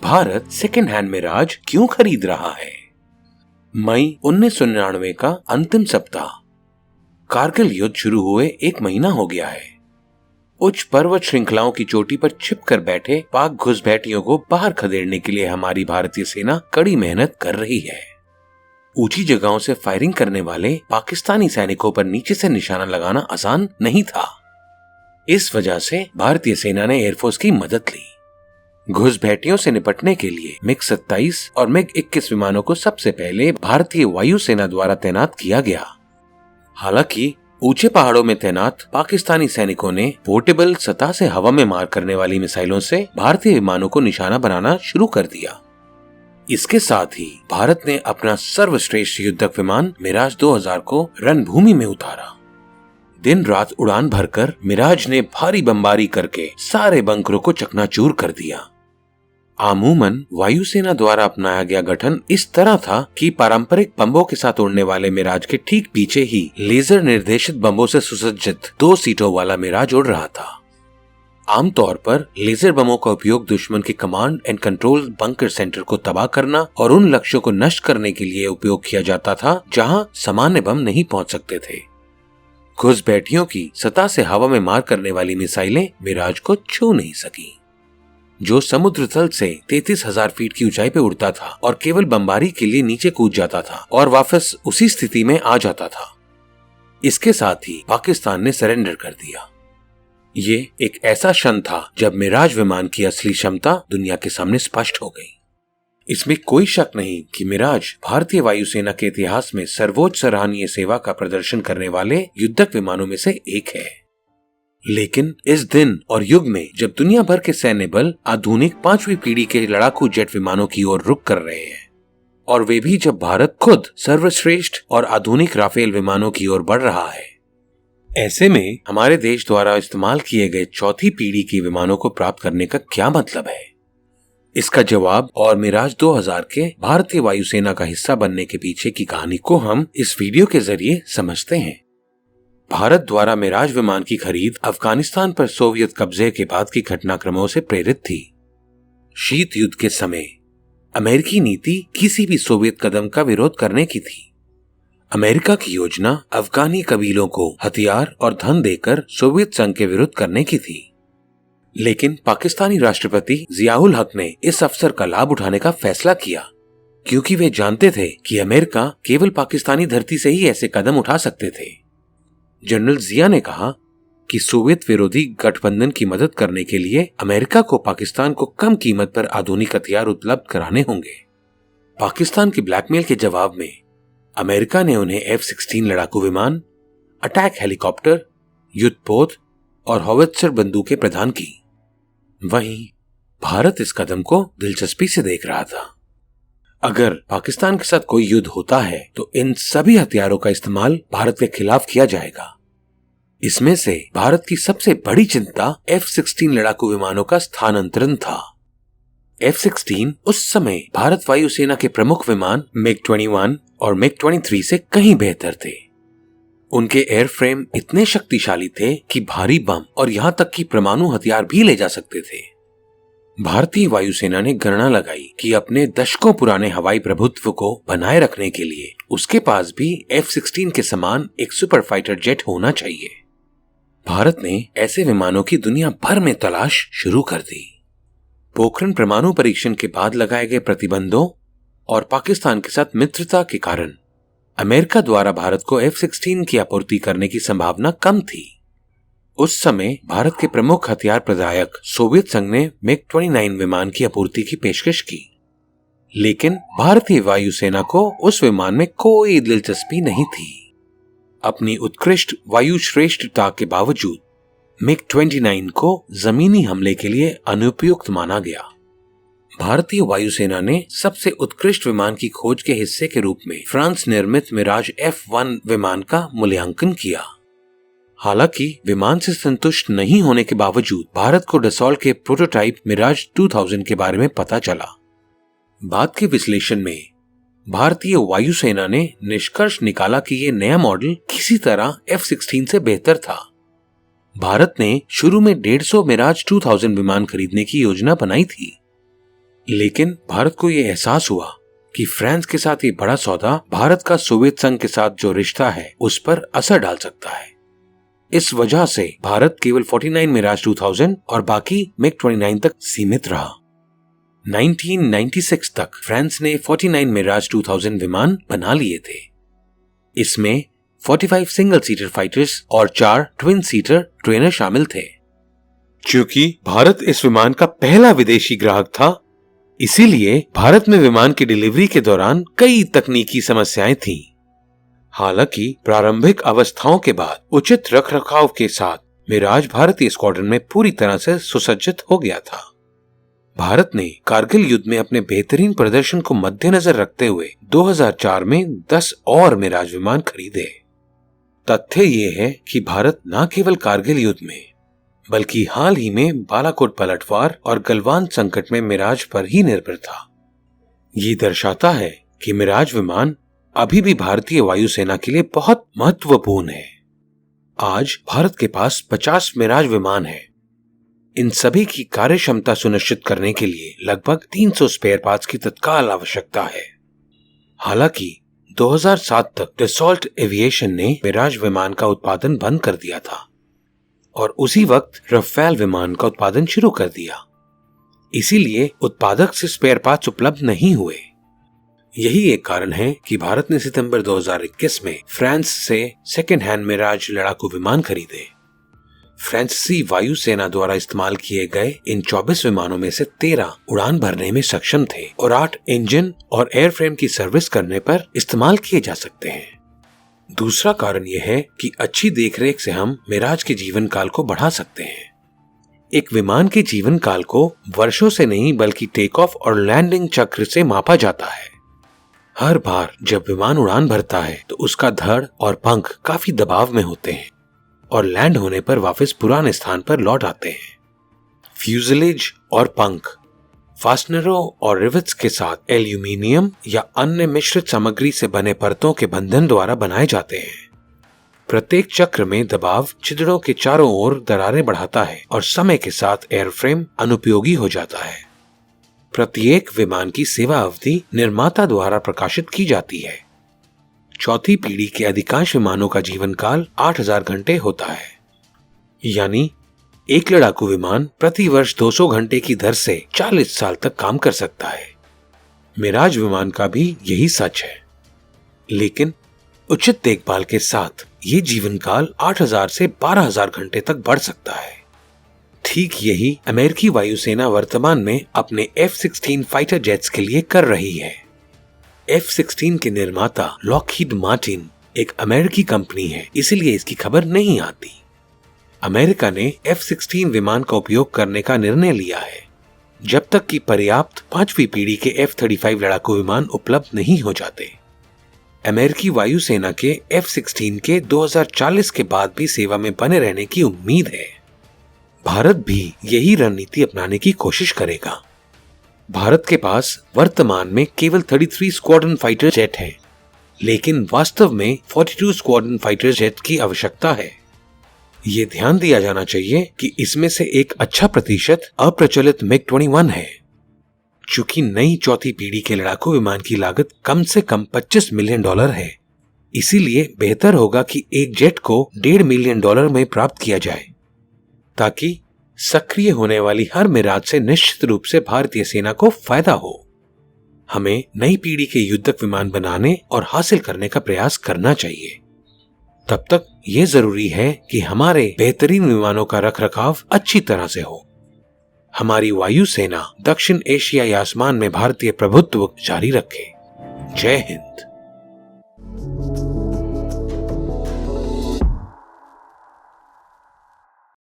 Bharat second hand Miraj क्यों खरीद रहा है? मई 1999 का अंतिम सप्ताह। कारगिल युद्ध शुरू हुए 1 महीना हो गया है। उच्च पर्वत श्रृंखलाओं की चोटी पर छिपकर बैठे पाक घुसपैठियों को बाहर खदेड़ने के लिए हमारी भारतीय सेना कड़ी मेहनत कर रही है। ऊंची जगहों से फायरिंग करने वाले पाकिस्तानी सैनिकों पर नीचे से निशाना लगाना आसान नहीं था। इस वजह से भारतीय सेना ने एयरफोर्स की मदद ली। घुसपैठियों से निपटने के लिए MiG-27 और MiG-21 विमानों को सबसे पहले भारतीय वायुसेना द्वारा तैनात किया गया। हालांकि ऊंचे पहाड़ों में तैनात पाकिस्तानी सैनिकों ने पोर्टेबल सतह से हवा में मार करने वाली मिसाइलों से भारतीय विमानों को निशाना बनाना शुरू कर दिया। इसके साथ ही भारत ने अपना सर्वश्रेष्ठ युद्धक विमान मिराज 2000 को रणभूमि में उतारा। दिन रात उड़ान भरकर मिराज ने भारी बमबारी करके सारे बंकरों को चकनाचूर कर दिया। आमूमन वायुसेना द्वारा अपनाया गया गठन इस तरह था कि पारंपरिक बम्बों के साथ उड़ने वाले मिराज के ठीक पीछे ही लेजर निर्देशित बम्बों से सुसज्जित 2 सीटों वाला मिराज उड़ रहा था। आमतौर पर लेजर बमों का उपयोग दुश्मन के command and control bunker centre को तबाह करना और उन लक्ष्यों को नष्ट करने के लिए उपयोग किया जाता था जहां सामान्य बम नहीं पहुंच सकते थे। घुसपैठियों की सतह से हवा में मार करने वाली मिसाइलें मिराज को छू नहीं सकी, जो समुद्र तल से 33,000 फीट की ऊंचाई पे उड़ता था और केवल बमबारी के लिए नीचे कूद जाता था और वापस उसी स्थिति में आ जाता था। इसके साथ ही पाकिस्तान ने सरेंडर कर दिया। ये एक ऐसा क्षण था जब मिराज विमान की असली क्षमता दुनिया के सामने स्पष्ट हो गई। इसमें कोई शक नहीं कि मिराज भारतीय वायुसेना के इतिहास में सर्वोच्च सराहनीय सेवा का प्रदर्शन करने वाले युद्धक विमानों में से एक है। लेकिन इस दिन और युग में जब दुनिया भर के सैन्य बल आधुनिक 5वीं पीढ़ी के लड़ाकू जेट विमानों की ओर रुख कर रहे हैं, और वे भी जब भारत खुद सर्वश्रेष्ठ और आधुनिक राफेल विमानों की ओर बढ़ रहा है, ऐसे में हमारे देश द्वारा इस्तेमाल किए गए 4थी पीढ़ी के विमानों को प्राप्त करने का क्या मतलब है? इसका जवाब और मिराज 2000 के भारतीय वायुसेना का हिस्सा बनने के पीछे की कहानी को हम इस वीडियो के जरिए समझते हैं। भारत द्वारा मिराज विमान की खरीद अफगानिस्तान पर सोवियत कब्जे के बाद की घटनाक्रमों से प्रेरित थी। शीत युद्ध के समय अमेरिकी नीति किसी भी सोवियत कदम का विरोध करने की थी। अमेरिका की योजना अफगानी कबीलों को हथियार और धन देकर सोवियत संघ के विरुद्ध करने की थी। लेकिन पाकिस्तानी राष्ट्रपति जियाउल हक ने इस अवसर का लाभ उठाने का फैसला किया, क्योंकि वे जानते थे कि अमेरिका केवल पाकिस्तानी धरती से ही ऐसे कदम उठा सकते थे। जनरल जिया ने कहा कि सोवियत विरोधी गठबंधन की मदद करने के लिए अमेरिका को पाकिस्तान को कम कीमत पर आधुनिक हथियार उपलब्ध कराने होंगे। पाकिस्तान के ब्लैकमेल के जवाब में अमेरिका ने उन्हें F-16 लड़ाकू विमान, अटैक हेलीकॉप्टर, युद्धपोत और हॉवित्जर बंदूकें प्रदान की। वहीं भारत इस कदम को दिलचस्पी से देख रहा था। अगर पाकिस्तान के साथ कोई युद्ध होता है तो इन सभी हथियारों का इस्तेमाल भारत के खिलाफ किया जाएगा। इसमें से भारत की सबसे बड़ी चिंता F-16 लड़ाकू विमानों का स्थानांतरण था। F-16 उस समय भारत वायुसेना के प्रमुख विमान MiG-21 और MiG-23 से कहीं बेहतर थे। उनके एयरफ्रेम इतने शक्तिशाली थे कि भारी बम और यहाँ तक कि परमाणु हथियार भी ले जा सकते थे। भारतीय वायुसेना ने गणना लगाई कि अपने दशकों पुराने हवाई प्रभुत्व को बनाए रखने के लिए उसके पास भी F-16 के समान एक सुपर फाइटर जेट होना चाहिए। भारत ने ऐसे विमानों की दुनिया भर में तलाश शुरू कर दी। पोखरण परमाणु परीक्षण के बाद लगाए गए प्रतिबंधों और पाकिस्तान के साथ मित्रता के कारण अमेरिका द्वारा भारत को F-16 की आपूर्ति करने की संभावना कम थी। उस समय भारत के प्रमुख हथियार प्रदायक सोवियत संघ ने MiG-29 विमान की आपूर्ति की पेशकश की, लेकिन भारतीय वायुसेना को उस विमान में कोई दिलचस्पी नहीं थी। अपनी उत्कृष्ट वायु श्रेष्ठता के बावजूद MiG-29 को जमीनी हमले के लिए अनुपयुक्त माना गया। भारतीय वायुसेना ने सबसे उत्कृष्ट विमान की खोज के हिस्से के रूप में फ्रांस निर्मित मिराज F-1 विमान का मूल्यांकन किया। हालांकि विमान से संतुष्ट नहीं होने के बावजूद भारत को डसॉल्ट के प्रोटोटाइप मिराज 2000 के बारे में पता चला। बाद के विश्लेषण में भारतीय वायुसेना ने निष्कर्ष निकाला कि ये नया मॉडल किसी तरह F-16 से बेहतर था। भारत ने शुरू में 150 मिराज 2000 विमान खरीदने की योजना बनाई थी, लेकिन भारत को यह एहसास हुआ कि फ्रांस के साथ ये बड़ा सौदा भारत का सोवियत संघ के साथ जो रिश्ता है उस पर असर डाल सकता है। इस वजह से भारत केवल 49 मिराज 2000 और बाकी मिग-29 तक सीमित रहा। 1996 तक फ्रांस ने 49 मिराज 2000 विमान बना लिए थे। इसमें 45 सिंगल सीटर फाइटर्स और 4 ट्विन सीटर ट्रेनर शामिल थे। क्योंकि भारत इस विमान का पहला विदेशी ग्राहक था, इसीलिए भारत में विमान की डिलीवरी के दौरान कई तकनीकी समस्याएं थीं। हालांकि प्रारंभिक अवस्थाओं के बाद उचित रखरखाव के साथ मिराज भारतीय स्क्वाड्रन में पूरी तरह से सुसज्जित हो गया था। भारत ने कारगिल युद्ध में अपने बेहतरीन प्रदर्शन को मद्देनजर रखते हुए 2004 में 10 और मिराज विमान खरीदे। तथ्य ये है कि भारत न केवल कारगिल युद्ध में बल्कि हाल ही में बालाकोट पलटवार और गलवान संकट में मिराज पर ही निर्भर था। ये दर्शाता है कि मिराज विमान अभी भी भारतीय वायुसेना के लिए बहुत महत्वपूर्ण है। आज भारत के पास 50 मिराज विमान हैं। इन सभी की कार्य क्षमता सुनिश्चित करने के लिए लगभग 300 स्पेयर पार्ट्स की तत्काल आवश्यकता है। हालांकि 2007 तक डसॉल्ट एविएशन ने मिराज विमान का उत्पादन बंद कर दिया था और उसी वक्त रफेल विमान का उत्पादन शुरू कर दिया। इसीलिए उत्पादक से स्पेयर पार्ट्स उपलब्ध नहीं हुए। यही एक कारण है कि भारत ने सितंबर 2021 में फ्रांस से सेकेंड हैंड मिराज लड़ाकू विमान खरीदे। फ्रांसीसी वायुसेना द्वारा इस्तेमाल किए गए इन 24 विमानों में से 13 उड़ान भरने में सक्षम थे और 8 इंजन और एयरफ्रेम की सर्विस करने पर इस्तेमाल किए जा सकते हैं। दूसरा कारण यह है कि अच्छी देखरेख से हम मिराज के जीवन काल को बढ़ा सकते हैं। एक विमान के जीवन काल को वर्षों से नहीं बल्कि टेक ऑफ और लैंडिंग चक्र से मापा जाता है। हर बार जब विमान उड़ान भरता है तो उसका धड़ और पंख काफी दबाव में होते हैं और लैंड होने पर वापस पुराने स्थान पर लौट आते हैं। फ्यूजलेज और पंख फास्टनरों और रिवेट्स के साथ एल्यूमीनियम या अन्य मिश्रित सामग्री से बने परतों के बंधन द्वारा बनाए जाते हैं। प्रत्येक चक्र में दबाव छिद्रों के चारों ओर दरारें बढ़ाता है और समय के साथ एयरफ्रेम अनुपयोगी हो जाता है। प्रत्येक विमान की सेवा अवधि निर्माता द्वारा प्रकाशित की जाती है। चौथी पीढ़ी के अधिकांश विमानों का जीवन काल 8000 घंटे होता है, यानी एक लड़ाकू विमान प्रति वर्ष 200 घंटे की दर से 40 साल तक काम कर सकता है। मिराज विमान का भी यही सच है, लेकिन उचित देखभाल के साथ ये जीवन काल 8000 से 12000 घंटे तक बढ़ सकता है। ठीक यही अमेरिकी वायुसेना वर्तमान में अपने F-16 फाइटर जेट्स के लिए कर रही है। F-16 के निर्माता लॉकहीड मार्टिन एक अमेरिकी कंपनी है, इसलिए इसकी खबर नहीं आती। अमेरिका ने F-16 विमान का उपयोग करने का निर्णय लिया है जब तक कि पर्याप्त 5वीं पीढ़ी के F-35 लड़ाकू विमान उपलब्ध नहीं हो जाते। अमेरिकी वायुसेना के F-16 के 2040 के बाद भी सेवा में बने रहने की उम्मीद है। भारत भी यही रणनीति अपनाने की कोशिश करेगा। भारत के पास वर्तमान में केवल 33 स्क्वाड्रन फाइटर जेट हैं, लेकिन वास्तव में 42 स्क्वाड्रन फाइटर जेट की आवश्यकता है। ये ध्यान दिया जाना चाहिए कि इसमें से एक अच्छा प्रतिशत अप्रचलित मिग-21 है। चूंकि नई चौथी पीढ़ी के लड़ाकू विमान की लागत कम से कम $25 मिलियन है, इसीलिए बेहतर होगा कि एक जेट को $1.5 मिलियन में प्राप्त किया जाए, ताकि सक्रिय होने वाली हर मिराज से निश्चित रूप से भारतीय सेना को फायदा हो। हमें नई पीढ़ी के युद्धक विमान बनाने और हासिल करने का प्रयास करना चाहिए। तब तक ये जरूरी है कि हमारे बेहतरीन विमानों का रखरखाव अच्छी तरह से हो। हमारी वायुसेना दक्षिण एशियाई आसमान में भारतीय प्रभुत्व जारी रखे। जय हिंद।